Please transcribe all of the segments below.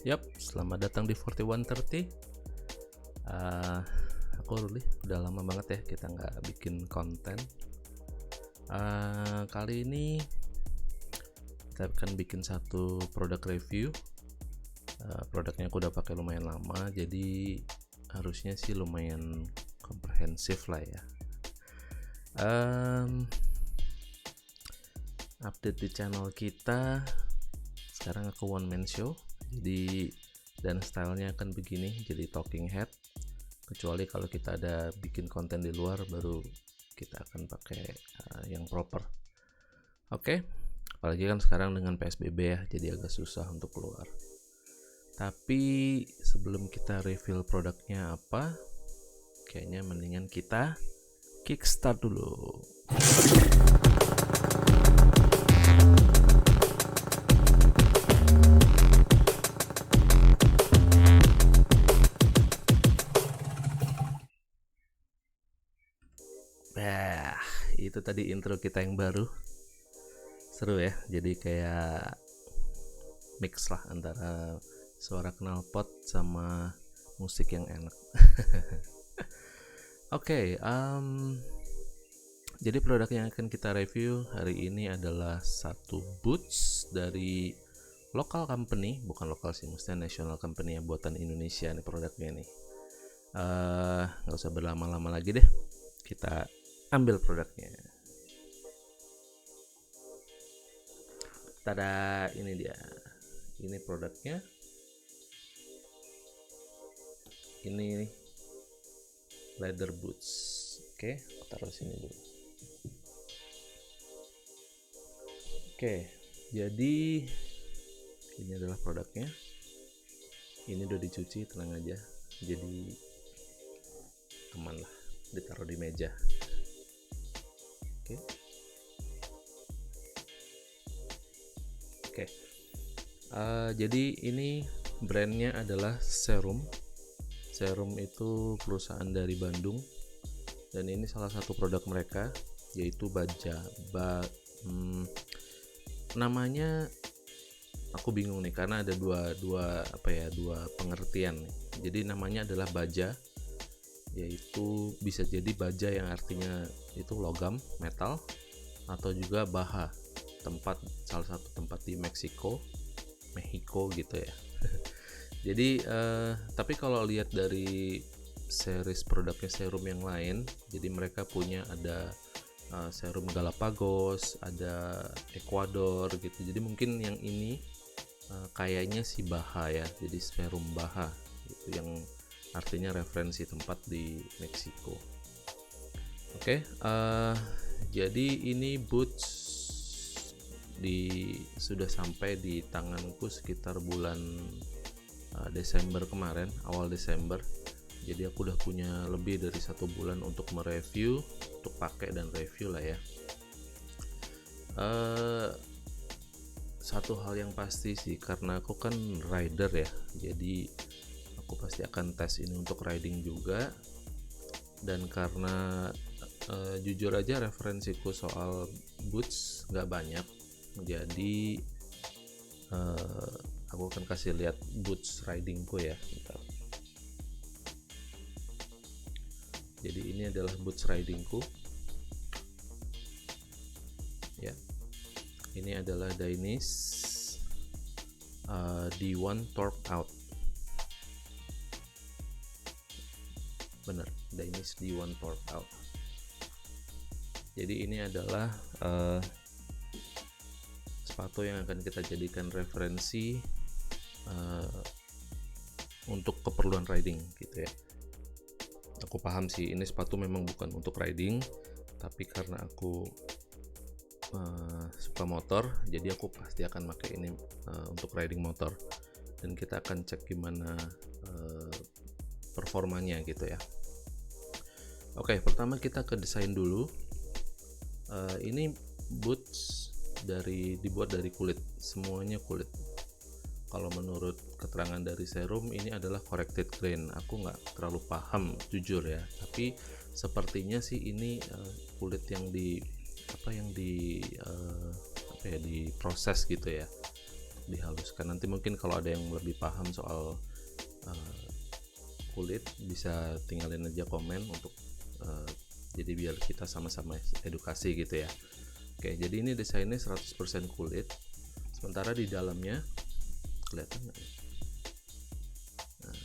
Yap, selamat datang di 4130. Aku Ruli, udah lama banget ya kita nggak bikin konten. Kali ini kita akan bikin satu produk review. Produknya aku udah pakai lumayan lama, jadi harusnya sih lumayan komprehensif lah ya. Update di channel kita. Sekarang aku one man show. Jadi dan stylenya akan begini, jadi talking head. Kecuali kalau kita ada bikin konten di luar, baru kita akan pakai yang proper. Oke, apalagi kan sekarang dengan PSBB ya, jadi agak susah untuk keluar. Tapi sebelum kita reveal produknya apa, kayaknya mendingan kita kickstart dulu. Itu tadi intro kita yang baru. Seru ya, jadi kayak mix lah antara suara knalpot sama musik yang enak. Oke, jadi produk yang akan kita review hari ini adalah satu boots dari lokal company, bukan lokal sih, maksudnya national company ya, buatan Indonesia nih produknya nih. Nggak usah berlama-lama lagi deh, kita ambil produknya. Tada, ini dia. Ini produknya. Ini leather boots. Oke, taruh sini dulu. Oke, jadi ini adalah produknya. Ini udah dicuci, tenang aja. Jadi aman lah, ditaruh di meja. Oke. Jadi ini brandnya adalah Serum. Serum itu perusahaan dari Bandung, dan ini salah satu produk mereka, yaitu baja. Namanya aku bingung nih karena ada dua pengertian nih. Jadi namanya adalah baja, yaitu bisa jadi baja yang artinya itu logam, metal, atau juga baha, salah satu tempat di Meksiko gitu ya. Jadi tapi kalau lihat dari series produknya Serum yang lain, jadi mereka punya ada Serum Galapagos, ada Ecuador gitu. Jadi mungkin yang ini kayaknya si Baha ya, jadi Serum Baha gitu, yang artinya referensi tempat di Meksiko. Oke, jadi ini boots sudah sampai di tanganku sekitar bulan Desember kemarin, awal Desember. Jadi aku udah punya lebih dari 1 bulan untuk mereview, untuk pakai dan review lah ya. Satu hal yang pasti sih, karena aku kan rider ya, jadi aku pasti akan tes ini untuk riding juga. Dan karena jujur aja referensiku soal boots nggak banyak, jadi aku akan kasih lihat boots ridingku ya. Bentar. Jadi ini adalah boots ridingku ya. Ini adalah Dainese D1 Torque Out. Bener, Dainese D1 Torque Out. Jadi ini adalah sepatu yang akan kita jadikan referensi untuk keperluan riding gitu ya. Aku paham sih ini sepatu memang bukan untuk riding, tapi karena aku suka motor, jadi aku pasti akan pakai ini untuk riding motor, dan kita akan cek gimana performanya gitu ya. Oke, pertama kita ke desain dulu. Ini boots dibuat dari kulit, semuanya kulit. Kalau menurut keterangan dari Serum, ini adalah corrected grain. Aku nggak terlalu paham jujur ya, tapi sepertinya sih ini kulit yang diproses gitu ya. dihaluskan. Nanti mungkin kalau ada yang lebih paham soal kulit bisa tinggalin aja komen untuk jadi biar kita sama-sama edukasi gitu ya. Oke, jadi ini desainnya 100% kulit, sementara di dalamnya kelihatan nggak? Nah,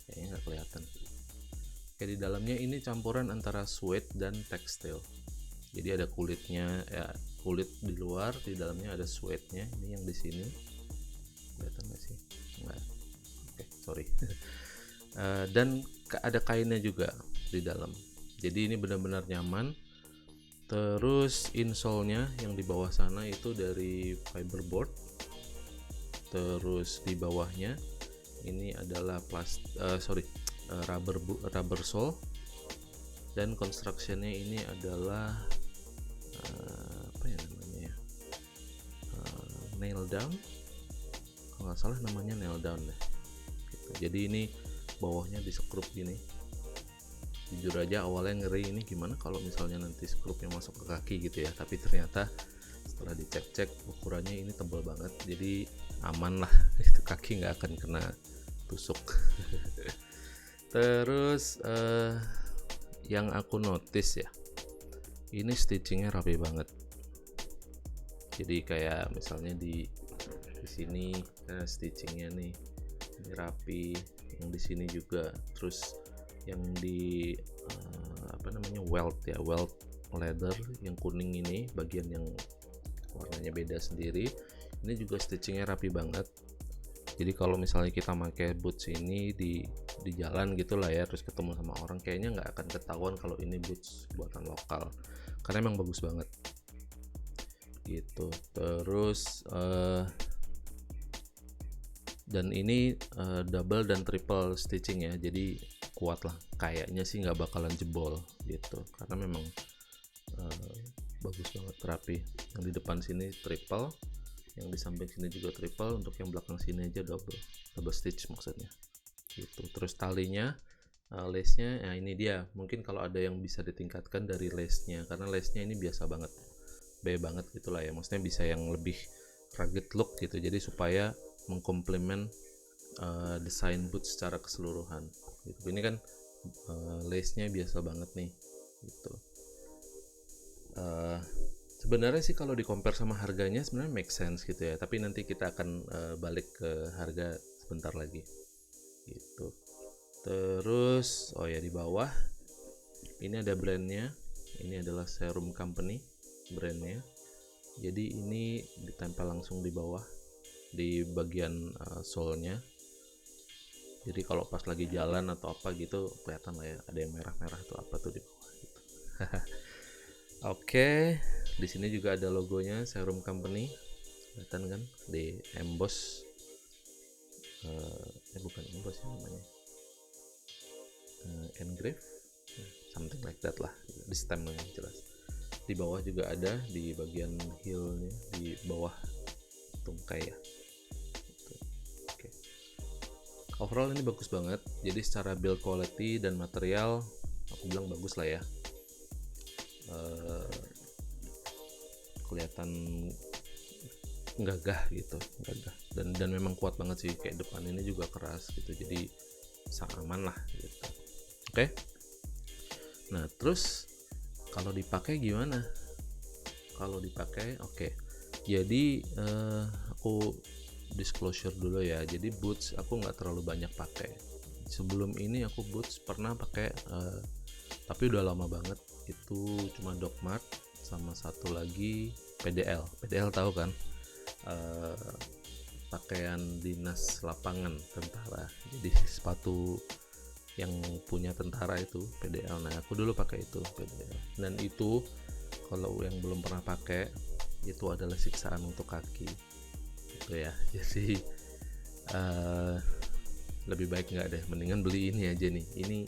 kayaknya nggak kelihatan. Oke, di dalamnya ini campuran antara suede dan tekstil. Jadi ada kulitnya, ya kulit di luar, di dalamnya ada suede-nya. Ini yang di sini kelihatan nggak sih? Nggak. Oke, sorry. Dan ada kainnya juga di dalam. Jadi ini benar-benar nyaman. Terus insole-nya yang di bawah sana itu dari fiberboard. Terus di bawahnya ini adalah rubber sole, dan construction-nya ini adalah apa ya namanya ya, nail down, kalau nggak salah namanya nail down deh gitu. Jadi ini bawahnya disekrup gini. Jujur aja awalnya ngeri, ini gimana kalau misalnya nanti skrupnya masuk ke kaki gitu ya, tapi ternyata setelah dicek-cek ukurannya ini tebal banget, jadi aman lah. Itu kaki nggak akan kena tusuk. Terus yang aku notice ya, ini stitchingnya rapi banget. Jadi kayak misalnya di sini stitchingnya nih ini rapi, yang di sini juga. Terus yang di welt leather yang kuning ini, bagian yang warnanya beda sendiri, ini juga stitchingnya rapi banget. Jadi kalau misalnya kita pakai boots ini di jalan gitulah ya, terus ketemu sama orang, kayaknya nggak akan ketahuan kalau ini boots buatan lokal, karena emang bagus banget gitu. Terus dan ini double dan triple stitching ya, jadi kuat lah, kayaknya sih nggak bakalan jebol gitu, karena memang bagus banget, rapi. Yang di depan sini triple, yang di samping sini juga triple, untuk yang belakang sini aja double stitch maksudnya gitu. Terus talinya, lace-nya, nah ini dia, mungkin kalau ada yang bisa ditingkatkan dari lace-nya, karena lace-nya ini biasa banget, banget gitulah ya, maksudnya bisa yang lebih rugged look gitu, jadi supaya mengkomplement desain boots secara keseluruhan gitu. Ini kan lace-nya biasa banget nih gitu. Sebenarnya sih kalau di compare sama harganya sebenarnya make sense gitu ya, tapi nanti kita akan balik ke harga sebentar lagi gitu. Terus oh ya, di bawah ini ada brandnya, ini adalah Serum Company brandnya. Jadi ini ditempel langsung di bawah di bagian sole-nya. Jadi kalau pas lagi jalan atau apa gitu kelihatan lah ya, ada yang merah-merah tuh apa tuh di bawah gitu. Oke, di sini juga ada logonya Serum Company, kelihatan kan, di emboss, bukan emboss ya namanya, engrave, something like that lah, di stem yang jelas. Di bawah juga ada di bagian heelnya, di bawah tungkai ya. Oke. Overall ini bagus banget. Jadi secara build quality dan material, aku bilang bagus lah ya. Kelihatan gagah gitu, gagah, dan memang kuat banget sih, kayak depan ini juga keras gitu, jadi aman lah gitu. Oke. Nah terus kalau dipakai gimana? Kalau dipakai oke. Jadi aku disclosure dulu ya, jadi boots aku nggak terlalu banyak pakai. Sebelum ini aku boots pernah pakai, tapi udah lama banget, itu cuma Doc Mart sama satu lagi PDL tahu kan, pakaian dinas lapangan tentara, jadi sepatu yang punya tentara itu PDL. Nah aku dulu pakai itu PDL, dan itu kalau yang belum pernah pakai itu adalah siksaan untuk kaki gitu ya. Jadi lebih baik nggak deh, mendingan beli ini aja nih. Ini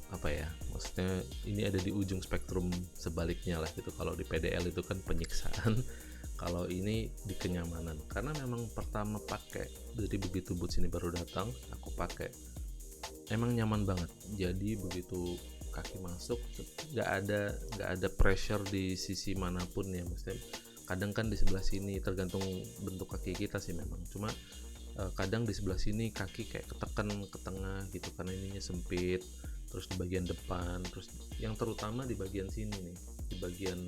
apa ya, maksudnya ini ada di ujung spektrum sebaliknya lah gitu. Kalau di PDL itu kan penyiksaan, kalau ini di kenyamanan, karena memang pertama pakai, jadi begitu boots ini baru datang aku pakai, emang nyaman banget. Jadi begitu kaki masuk nggak ada pressure di sisi manapun ya, maksudnya kadang kan di sebelah sini, tergantung bentuk kaki kita sih memang, cuma kadang di sebelah sini kaki kayak ketekan ke tengah gitu karena ininya sempit, terus di bagian depan, terus yang terutama di bagian sini nih, di bagian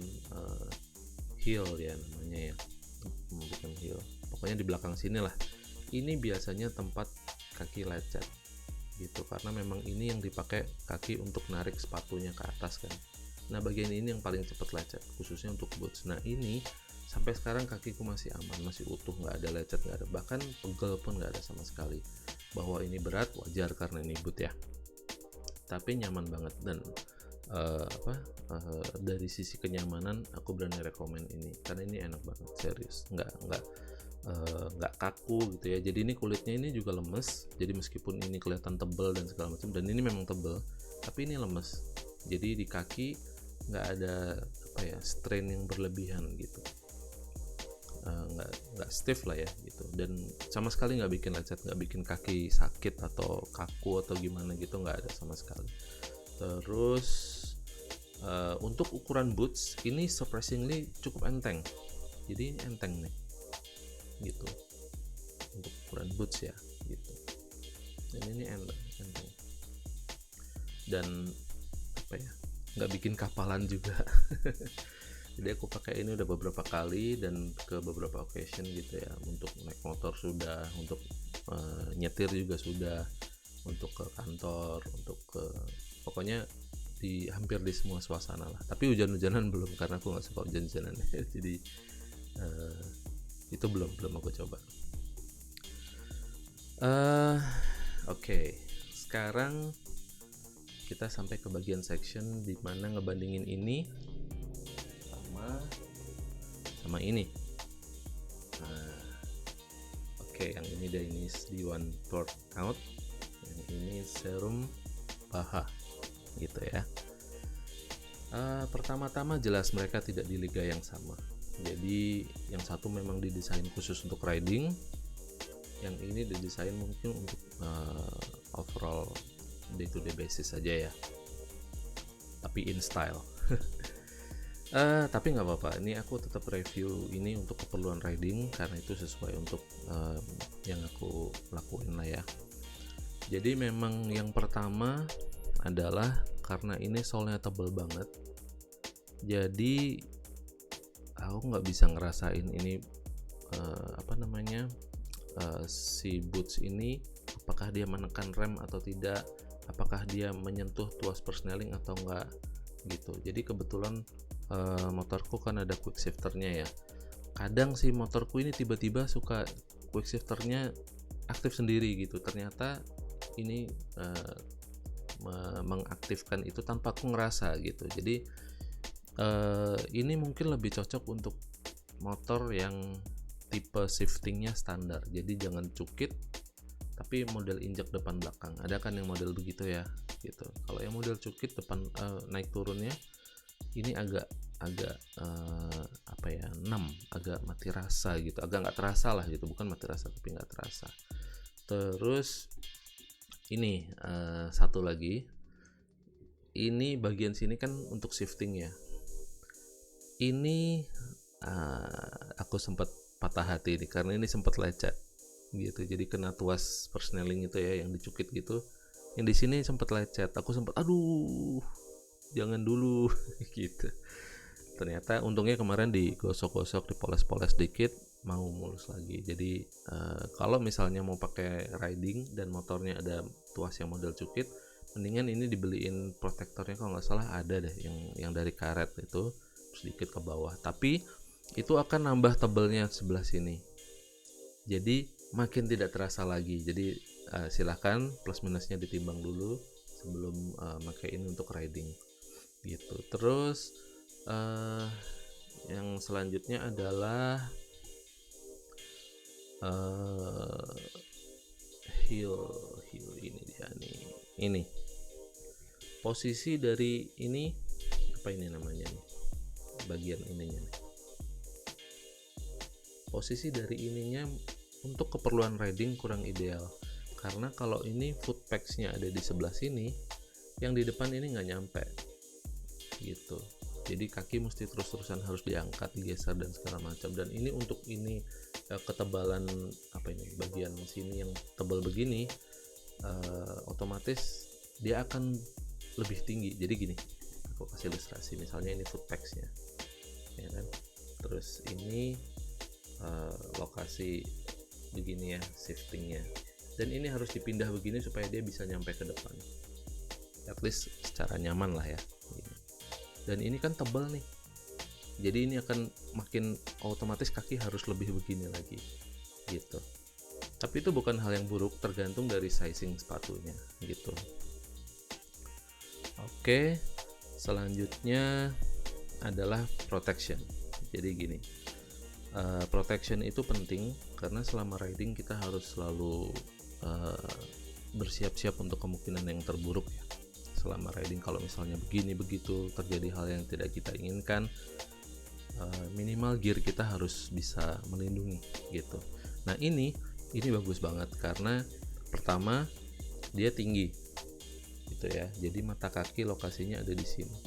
heel ya namanya ya, bukan heel, pokoknya di belakang sini lah, ini biasanya tempat kaki lecet gitu, karena memang ini yang dipakai kaki untuk narik sepatunya ke atas kan. Nah bagian ini yang paling cepat lecet, khususnya untuk boots. Nah ini sampai sekarang kakiku masih aman, masih utuh, nggak ada lecet, nggak ada, bahkan pegel pun nggak ada sama sekali. Bahwa ini berat wajar karena ini boot ya, tapi nyaman banget. Dan dari sisi kenyamanan aku berani rekomen ini karena ini enak banget, serius, nggak kaku gitu ya. Jadi ini kulitnya ini juga lemes, jadi meskipun ini kelihatan tebel dan segala macam, dan ini memang tebel, tapi ini lemes, jadi di kaki nggak ada strain yang berlebihan gitu, nggak stiff lah ya gitu, dan sama sekali nggak bikin lecet, nggak bikin kaki sakit atau kaku atau gimana gitu, nggak ada sama sekali. Terus untuk ukuran boots ini surprisingly cukup enteng, jadi enteng nih gitu untuk ukuran boots ya gitu, dan ini enteng dan nggak bikin kapalan juga. Jadi aku pakai ini udah beberapa kali dan ke beberapa occasion gitu ya, untuk naik motor sudah, untuk nyetir juga sudah, untuk ke kantor, untuk ke pokoknya hampir di semua suasana lah. Tapi hujan-hujanan belum, karena aku nggak suka hujan-hujanan. Jadi itu belum aku coba. Oke. Sekarang kita sampai ke bagian section di mana ngebandingin ini sama ini. Yang ini Danish D1 Workout, yang ini serum paha gitu ya. Pertama-tama jelas mereka tidak di liga yang sama. Jadi yang satu memang didesain khusus untuk riding, yang ini didesain mungkin untuk overall day to day basis saja ya, tapi in style. Tapi nggak apa-apa, ini aku tetap review ini untuk keperluan riding karena itu sesuai untuk yang aku lakuin lah ya. Jadi memang yang pertama adalah karena ini solnya tebal banget, jadi aku nggak bisa ngerasain ini si boots ini apakah dia menekan rem atau tidak, apakah dia menyentuh tuas persneling atau enggak gitu. Jadi kebetulan motorku kan ada quick shifternya ya, kadang sih motorku ini tiba-tiba suka quick shifternya aktif sendiri gitu, ternyata ini mengaktifkan itu tanpa aku ngerasa gitu. Jadi ini mungkin lebih cocok untuk motor yang tipe shiftingnya standar, jadi jangan cukit tapi model injek depan belakang. Ada kan yang model begitu ya gitu. Kalau yang model cukit depan naik turunnya ini agak 6, agak mati rasa gitu, agak nggak terasa lah gitu, bukan mati rasa tapi nggak terasa. Terus ini satu lagi, ini bagian sini kan untuk shifting ya, ini aku sempat patah hati nih karena ini sempat lecet gitu, jadi kena tuas persneling itu ya yang dicukit gitu, yang di sini sempat lecet, aku sempat aduh jangan dulu gitu. Ternyata untungnya kemarin digosok-gosok, dipoles-poles dikit, mau mulus lagi. Jadi kalau misalnya mau pakai riding dan motornya ada tuas yang model cukit, mendingan ini dibeliin protektornya, kalau nggak salah ada deh yang dari karet itu sedikit ke bawah, tapi itu akan nambah tebelnya sebelah sini, jadi makin tidak terasa lagi. Jadi silahkan plus minusnya ditimbang dulu sebelum pakai ini untuk riding gitu. Terus yang selanjutnya adalah heel ini dia nih, ini posisi dari ini apa ini namanya nih, bagian ininya nih. Posisi dari ininya untuk keperluan riding kurang ideal, karena kalau ini foot pegs-nya ada di sebelah sini, yang di depan ini nggak nyampe gitu. Jadi kaki mesti terus-terusan harus diangkat, digeser dan segala macam. Dan ini untuk ini ketebalan bagian sini yang tebal begini, otomatis dia akan lebih tinggi. Jadi gini, aku kasih ilustrasi, misalnya ini footpegsnya, ya kan. Terus ini lokasi begini ya, shiftingnya. Dan ini harus dipindah begini supaya dia bisa nyampe ke depan. At least secara nyaman lah ya. Dan ini kan tebal nih, jadi ini akan makin otomatis kaki harus lebih begini lagi gitu. Tapi itu bukan hal yang buruk, tergantung dari sizing sepatunya gitu. Oke, selanjutnya adalah protection. Jadi gini, protection itu penting karena selama riding kita harus selalu bersiap-siap untuk kemungkinan yang terburuk ya. Selama riding, kalau misalnya begini begitu terjadi hal yang tidak kita inginkan, minimal gear kita harus bisa melindungi gitu. Nah ini bagus banget karena pertama dia tinggi gitu ya, jadi mata kaki lokasinya ada di sini.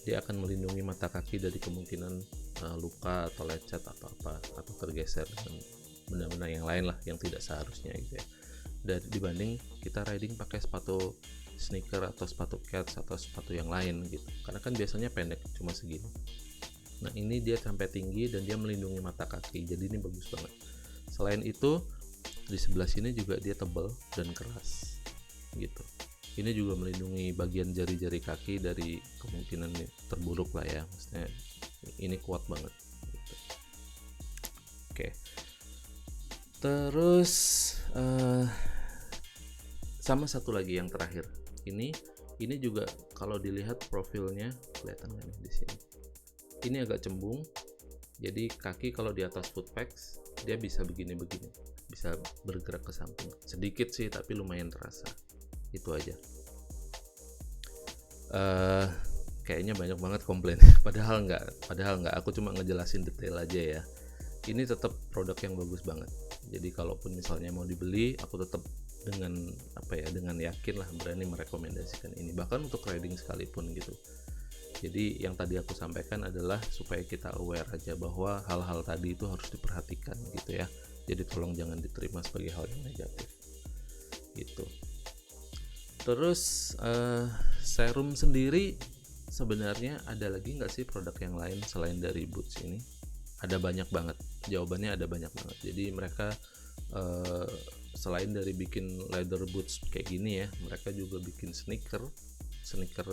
Dia akan melindungi mata kaki dari kemungkinan luka atau lecet atau apa, atau tergeser dengan benda-benda yang lain lah yang tidak seharusnya gitu ya. Dan dibanding kita riding pakai sepatu sneaker atau sepatu cats atau sepatu yang lain gitu, karena kan biasanya pendek cuma segini. Nah ini dia sampai tinggi dan dia melindungi mata kaki, jadi ini bagus banget. Selain itu di sebelah sini juga dia tebal dan keras gitu. Ini juga melindungi bagian jari-jari kaki dari kemungkinan terburuk lah ya, maksudnya ini kuat banget gitu. Oke. Terus sama satu lagi yang terakhir, ini juga kalau dilihat profilnya kelihatan nggak nih di sini, ini agak cembung. Jadi kaki kalau di atas footpegs dia bisa begini-begini, bisa bergerak ke samping sedikit sih, tapi lumayan terasa. Itu aja. Kayaknya banyak banget komplain padahal nggak, aku cuma ngejelasin detail aja ya. Ini tetap produk yang bagus banget, jadi kalaupun misalnya mau dibeli, aku tetap dengan yakin lah berani merekomendasikan ini, bahkan untuk riding sekalipun gitu. Jadi yang tadi aku sampaikan adalah supaya kita aware aja bahwa hal-hal tadi itu harus diperhatikan gitu ya. Jadi tolong jangan diterima sebagai hal yang negatif gitu. Terus serum sendiri sebenarnya ada lagi nggak sih produk yang lain selain dari Boots ini? Ada banyak banget, jawabannya ada banyak banget. Jadi mereka selain dari bikin leather boots kayak gini ya, mereka juga bikin sneaker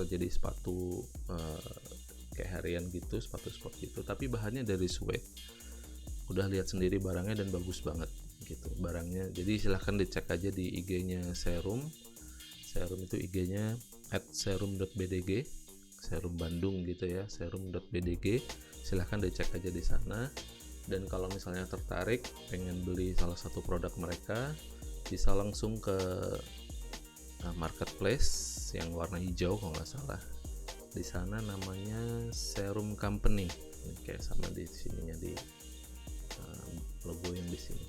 jadi sepatu kayak harian gitu, sepatu sport gitu, tapi bahannya dari suede. Udah lihat sendiri barangnya dan bagus banget gitu barangnya. Jadi silahkan dicek aja di IG-nya Serum itu IG-nya @serum.bdg, Serum Bandung gitu ya, serum.bdg. Silahkan dicek aja di sana. Dan kalau misalnya tertarik pengen beli salah satu produk mereka, bisa langsung ke marketplace yang warna hijau kalau nggak salah. Di sana namanya Serum Company, kayak sama di sininya, di logo yang di sini.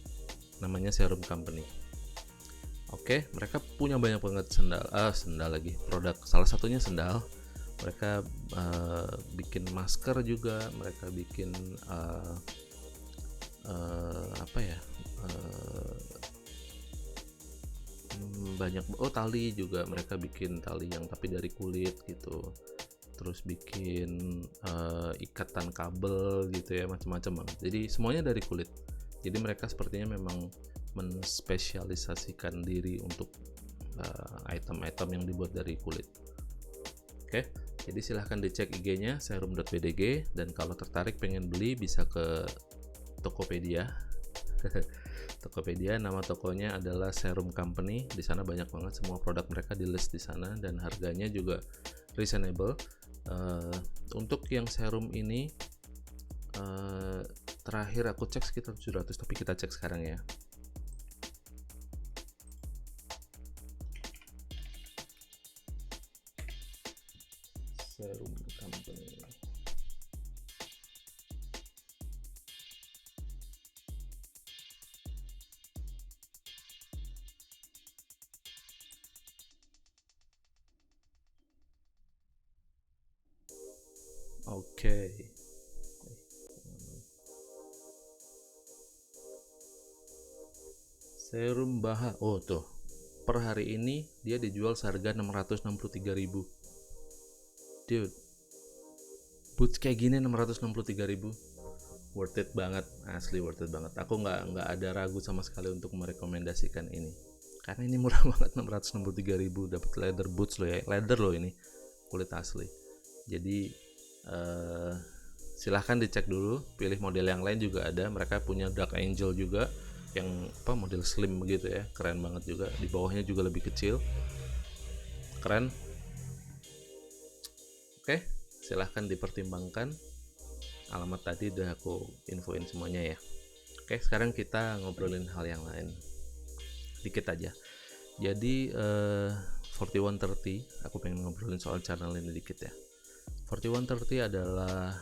Namanya Serum Company. Oke, mereka punya banyak banget sendal lagi, produk. Salah satunya sendal. Mereka bikin masker juga, mereka bikin banyak tali juga, mereka bikin tali yang tapi dari kulit gitu. Terus bikin ikatan kabel gitu ya, macam-macam banget. Jadi semuanya dari kulit. Jadi mereka sepertinya memang menspesialisasikan diri untuk item-item yang dibuat dari kulit. Oke, jadi silahkan dicek IG-nya serum.bdg, dan kalau tertarik pengen beli bisa ke Tokopedia. Tokopedia, nama tokonya adalah Serum Company. Di sana banyak banget semua produk mereka di list di sana, dan harganya juga reasonable. Untuk yang serum ini terakhir aku cek sekitar 700, tapi kita cek sekarang ya. Serum Company. Oke. Serum Baha. Oh tuh. Per hari ini dia dijual seharga 663.000. Dude. Boots kayak gini 663.000. Worth it banget, asli worth it banget. Aku nggak ada ragu sama sekali untuk merekomendasikan ini. Karena ini murah banget, 663.000 dapat leather boots loh ya. Leather loh ini. Kulit asli. Jadi silahkan dicek dulu, pilih model yang lain juga ada. Mereka punya Dark Angel juga yang model slim begitu ya, keren banget juga. Di bawahnya juga lebih kecil, keren. Oke, silahkan dipertimbangkan. Alamat tadi udah aku infoin semuanya ya. Oke, sekarang kita ngobrolin hal yang lain dikit aja. Jadi 4130, aku pengen ngobrolin soal channel ini dikit ya. 4130 adalah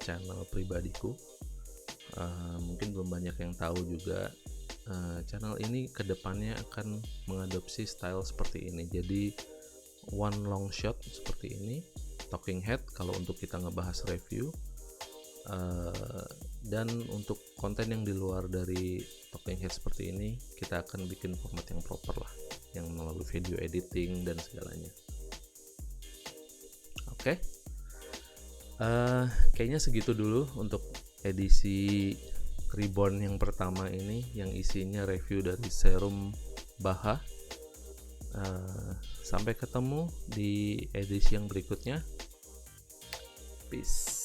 channel pribadiku. Mungkin belum banyak yang tahu juga. Channel ini kedepannya akan mengadopsi style seperti ini. Jadi one long shot seperti ini, talking head kalau untuk kita ngebahas review. Dan untuk konten yang di luar dari talking head seperti ini, kita akan bikin format yang proper lah, yang melalui video editing dan segalanya. Oke. Kayaknya segitu dulu untuk edisi Reborn yang pertama ini, yang isinya review dari serum Baha. Sampai ketemu di edisi yang berikutnya. Peace.